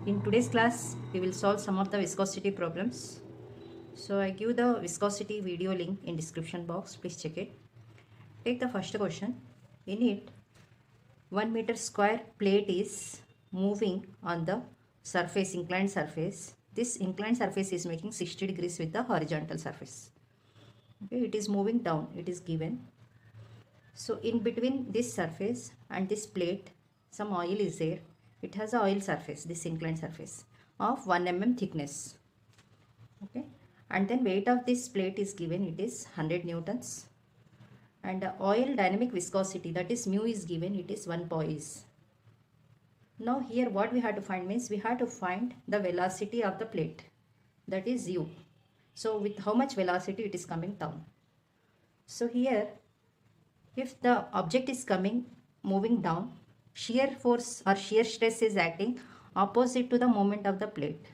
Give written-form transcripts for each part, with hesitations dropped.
In today's class, we will solve some of the viscosity problems. So I give the viscosity video link in description box. Please check it. Take the first question. In it, 1 meter square plate is moving on the surface, inclined surface. This inclined surface is making 60 degrees with the horizontal surface. Okay, it is moving down. It is given. So in between this surface and this plate, some oil is there. It has a oil surface, this inclined surface of 1 mm thickness. Okay, and then weight of this plate is given, it is 100 newtons, and the oil dynamic viscosity, that is mu, is given, it is 1 poise. Now here what we have to find means we have to find the velocity of the plate, that is u. So with how much velocity it is coming down. So here, if the object is moving down, shear force or shear stress is acting opposite to the moment of the plate.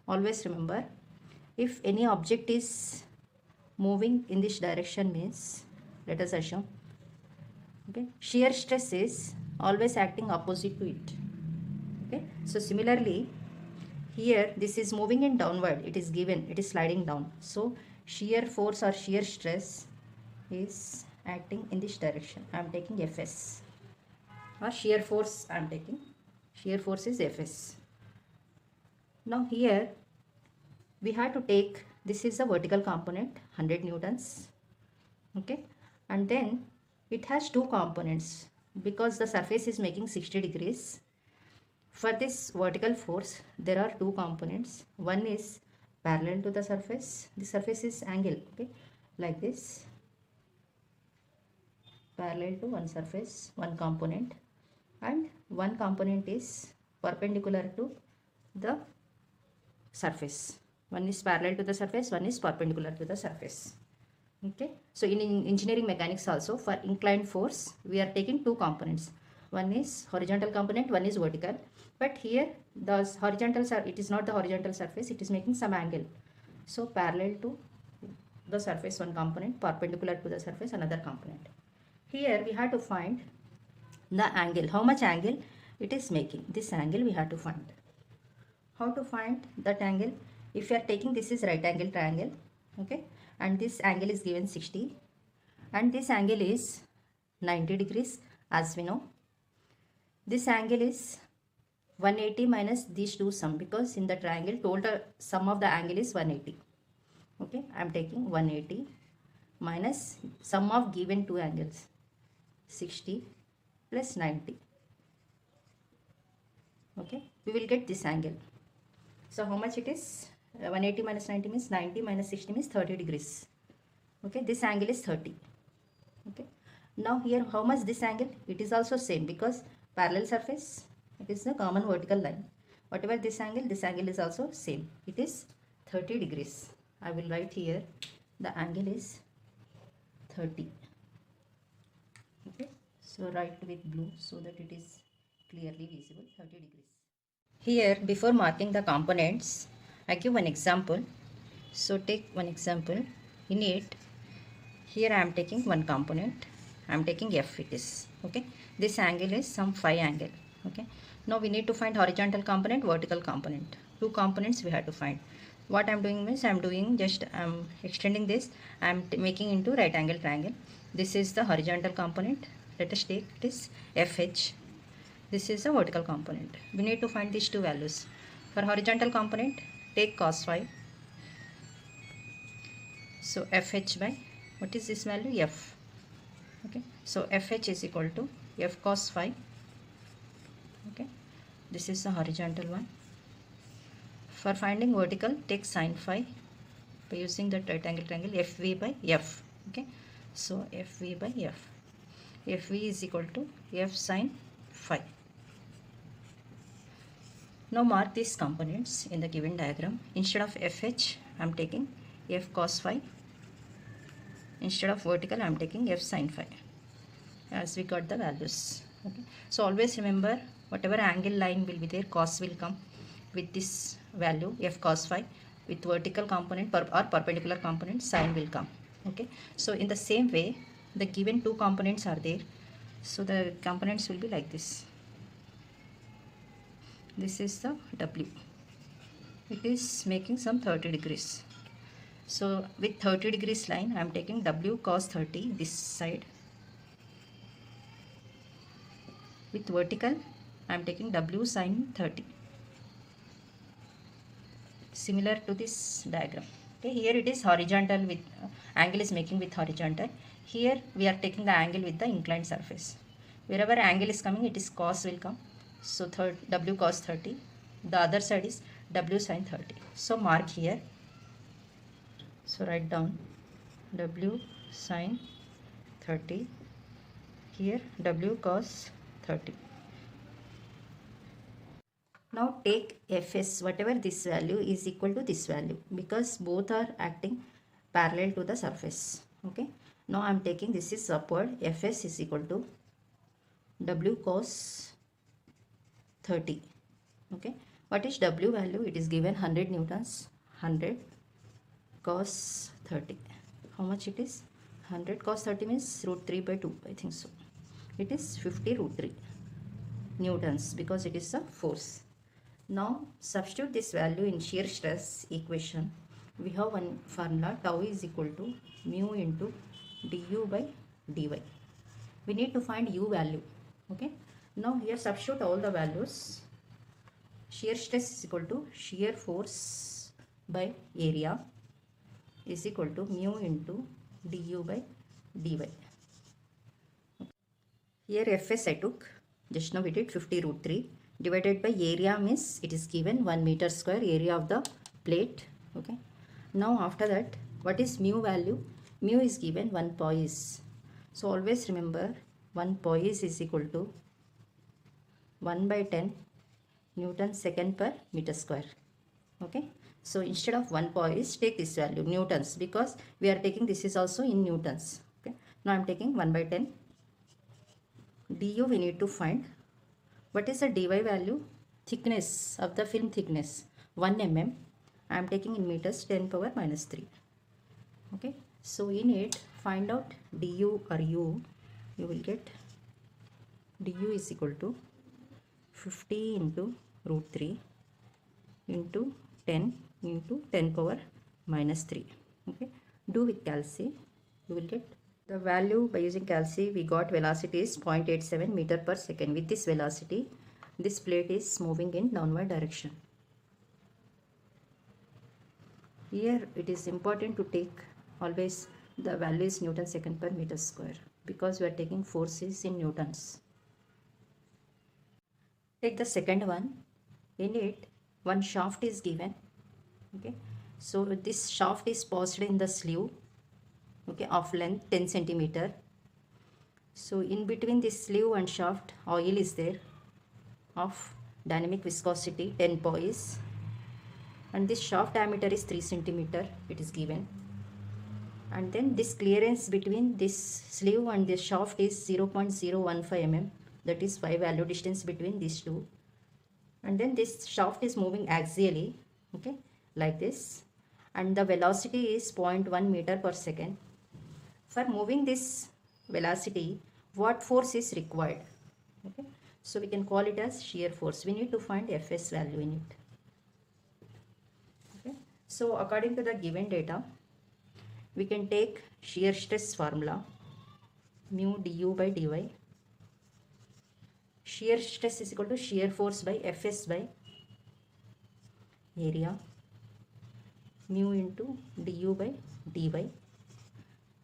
Always remember, if any object is moving in this direction means, let us assume, okay, shear stress is always acting opposite to it. Okay, so similarly, here this is moving in downward, it is given, it is sliding down. So shear force or shear stress is acting in this direction. I am taking Fs, or shear force I am taking. Shear force is Fs. Now here we have to take, this is the vertical component, 100 newtons. Okay, and then it has two components because the surface is making 60 degrees. For this vertical force, there are two components. One is parallel to the surface. The surface is angle, okay, like this, parallel to one surface, one component, and one component is perpendicular to the surface. One is parallel to the surface, one is perpendicular to the surface. Okay, so in engineering mechanics also, for inclined force we are taking two components. One is horizontal component, one is vertical, but here the horizontal, it is not the horizontal surface, it is making some angle. So parallel to the surface one component, perpendicular to the surface another component. Here we have to find the angle, how much angle it is making. This angle we have to find. How to find that angle? If you are taking, this is right angle triangle, okay, and this angle is given 60 and this angle is 90 degrees as we know. This angle is 180 minus these two sum, because in the triangle total sum of the angle is 180. Okay, I am taking 180 minus sum of given two angles, 60 plus 90. Okay, we will get this angle. So how much it is? 180 minus 90 means 90 minus 60 means 30 degrees. Okay, this angle is 30. Okay, now here how much this angle? It is also same, because parallel surface, it is the common vertical line. Whatever this angle is also same. It is 30 degrees. I will write here the angle is 30. Okay, so write with blue so that it is clearly visible, 30 degrees. Here before marking the components, I give one example. So take one example. In it, here I am taking one component. I am taking F, it is. Okay, this angle is some phi angle. Okay, now we need to find horizontal component, vertical component. Two components we have to find. What I am doing means I am doing just I am extending this. I am making into right angle triangle. This is the horizontal component. Let us take this FH. This is the vertical component. We need to find these two values. For horizontal component, take cos phi. So FH by, what is this value? F. Okay, so FH is equal to F cos phi. Okay, this is the horizontal one. For finding vertical, take sin phi by using the right angle triangle, FV by F. Okay, so FV by F. FV is equal to F sin phi. Now mark these components in the given diagram. Instead of FH, I am taking F cos phi. Instead of vertical, I am taking F sin phi, as we got the values. Okay, so always remember, whatever angle line will be there, cos will come with this value F cos phi. With vertical component or perpendicular component, sin will come. Okay, so in the same way, the given two components are there, so the components will be like this. This is the W. It is making some 30 degrees. So with 30 degrees line I am taking W cos 30 this side. With vertical I am taking W sin 30. Similar to this diagram. Okay, here it is horizontal with angle is making with horizontal. Here we are taking the angle with the inclined surface. Wherever angle is coming, it is cos will come. So W cos 30. The other side is W sin 30. So mark here. So write down W sin 30. Here W cos 30. Now take Fs, whatever this value is equal to this value, because both are acting parallel to the surface. Okay. Now I am taking, this is upward, Fs is equal to W cos 30. Okay. What is W value? It is given 100 newtons. 100 cos 30. How much it is? 100 cos 30 means root 3 by 2. I think so. It is 50 root 3 newtons because it is a force. Now substitute this value in shear stress equation. We have one formula, tau is equal to mu into du by dy. We need to find u value. Okay. Now here substitute all the values. Shear stress is equal to shear force by area is equal to mu into du by dy. Here Fs I took, just now we did 50 root 3 divided by area means it is given 1 meter square area of the plate. Okay. Now after that, what is mu value? Mu is given 1 poise. So always remember 1 poise is equal to 1 by 10 Newton second per meter square. Okay. So instead of 1 poise, take this value newtons, because we are taking this is also in newtons. Okay. Now I am taking 1 by 10. Du we need to find. What is the dy value? Thickness of the film thickness 1 mm. I am taking in meters 10 power minus 3. Okay. So in it find out du or u. You will get du is equal to 50 into root 3 into 10 into 10 power minus 3. Okay. Do with calci. You will get the value by using calci. We got velocity is 0.87 meter per second. With this velocity, this plate is moving in downward direction. Here it is important to take always the value is Newton second per meter square, because we are taking forces in newtons. Take the second one. In it one shaft is given. Okay. So this shaft is passed in the sleeve. Okay, of length 10 centimeter. So in between this sleeve and shaft oil is there of dynamic viscosity 10 poise, and this shaft diameter is 3 centimeter. It is given, and then this clearance between this sleeve and this shaft is 0.015 mm. That is 5 value distance between these two, and then this shaft is moving axially. Okay, like this, and the velocity is 0.1 meter per second. For moving this velocity, what force is required? Okay. So we can call it as shear force. We need to find Fs value in it. Okay. So according to the given data, we can take shear stress formula mu du by dy. Shear stress is equal to shear force by Fs by area, mu into du by dy.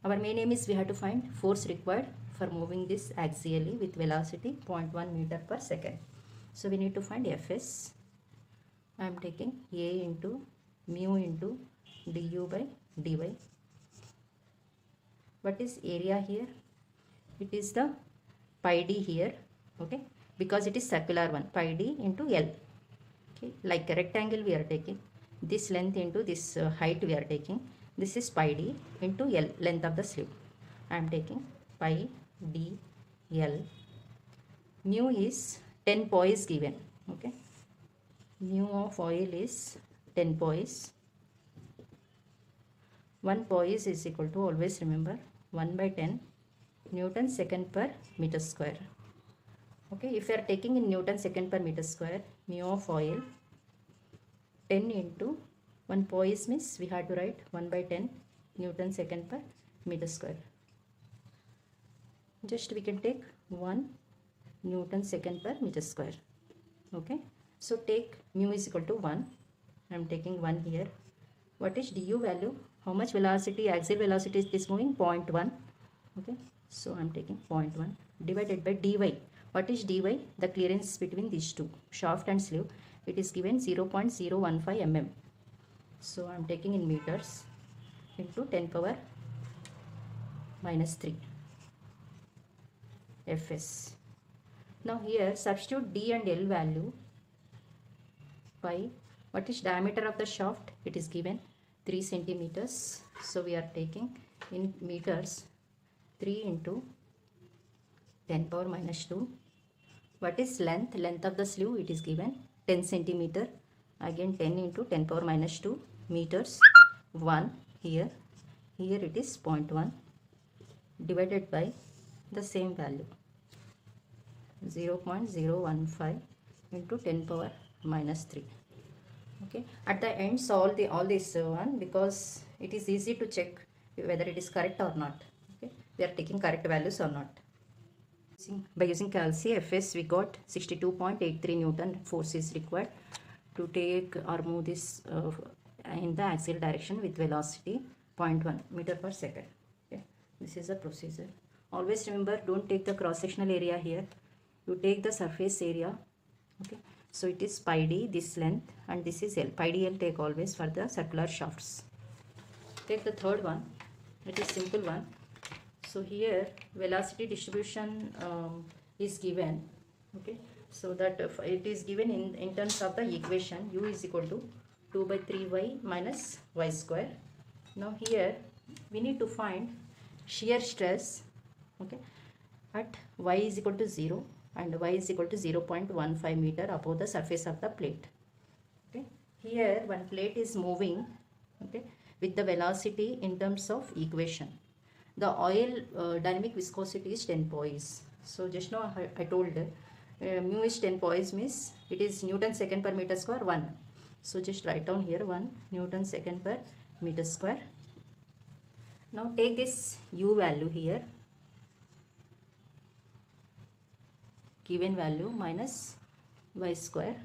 Our main aim is we have to find force required for moving this axially with velocity 0.1 meter per second. So we need to find Fs. I am taking A into mu into du by dy. What is area here? It is the pi d here. Okay, because it is circular one, pi d into L. Okay, like a rectangle we are taking. This length into this height we are taking. This is pi d into L, length of the sleeve. I am taking pi d L. Mu is 10 poise given. Okay, mu of oil is 10 poise. 1 poise is equal to, always remember, 1 by 10 Newton second per meter square. Okay, if you are taking in Newton second per meter square, mu of oil 10 into 1 poise means we had to write 1 by 10 Newton second per meter square. Just we can take 1 Newton second per meter square. Okay, so take mu is equal to 1. I am taking 1 here. What is du value? How much velocity, axial velocity is this moving? 0.1. Okay, so I am taking 0.1 divided by dy. What is dy? The clearance between these two, shaft and sleeve. It is given 0.015 mm. So I am taking in meters into 10 power minus 3 Fs. Now here substitute d and l value by what is diameter of the shaft? It is given 3 centimeters. So we are taking in meters 3 into 10 power minus 2. What is length? Length of the sleeve, it is given 10 centimeter. Again 10 into 10 power minus 2 meters. 1 here. Here it is 0.1 divided by the same value 0.015 into 10 power minus 3. Okay, at the end solve all this one, because it is easy to check whether it is correct or not. Okay, we are taking correct values or not. By using calci Fs, we got 62.83 Newton force is required to take or move this in the axial direction with velocity 0.1 meter per second. Okay, this is the procedure. Always remember, don't take the cross sectional area here, you take the surface area. Okay, so it is pi d, this length, and this is L. Pi d L take always for the circular shafts. Take the third one. It is simple one. So here velocity distribution is given. Okay, so that it is given in terms of the equation u is equal to 2 by 3y minus y square. Now here we need to find shear stress. Okay, at y is equal to 0 and y is equal to 0.15 meter above the surface of the plate. Okay, here one plate is moving, okay, with the velocity in terms of equation. The oil dynamic viscosity is 10 poise. So just now I told mu is 10 poise means it is Newton second per meter square 1. So just write down here 1 Newton second per meter square. Now take this u value here, given value minus y square.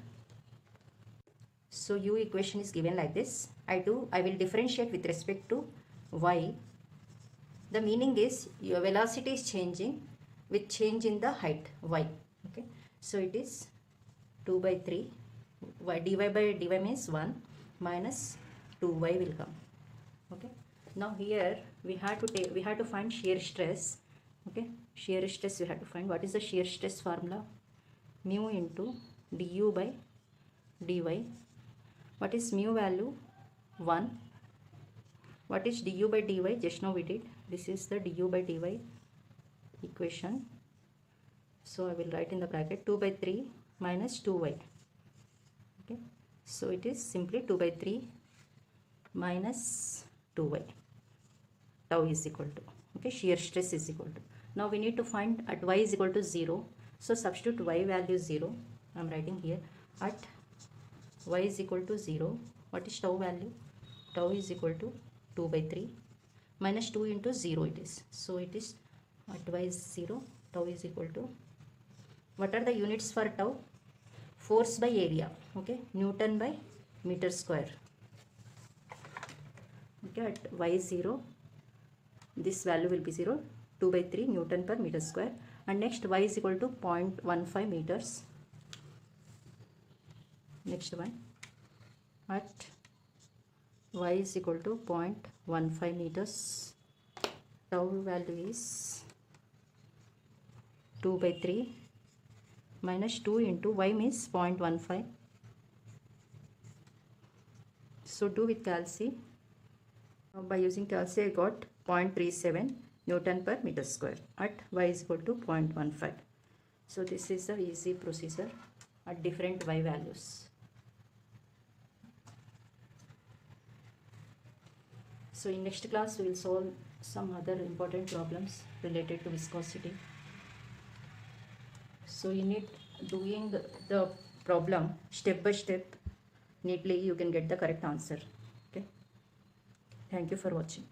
So u equation is given like this. I will differentiate with respect to y. The meaning is your velocity is changing with change in the height y. Okay, so it is 2 by 3 y, dy by dy means 1 minus 2y will come. Okay, now here we have to find shear stress. Okay, shear stress we have to find. What is the shear stress formula? Mu into du by dy. What is mu value? 1. What is du by dy? Just now we did. This is the du by dy equation. So I will write in the bracket 2 by 3 minus 2y. Okay, so it is simply 2 by 3 minus 2y. Tau is equal to, okay, shear stress is equal to. Now we need to find at y is equal to 0. So substitute y value 0. I am writing here at y is equal to 0. What is tau value? Tau is equal to 2 by 3 minus 2 into 0 it is. So it is at y is 0, tau is equal to, what are the units for tau? Force by area. Okay, Newton by meter square. Okay, at y is 0, this value will be 0, 2 by 3 Newton per meter square, and next y is equal to 0.15 meters. Next one, at y is equal to 0.15 meters, tau value is 2 by 3 minus 2 into y means 0.15. So do with calci. By using calci I got 0.37 Newton per meter square at y is equal to 0.15. So this is the easy procedure at different y values. So in next class we will solve some other important problems related to viscosity. So you need doing the problem step by step neatly, you can get the correct answer. Okay, thank you for watching.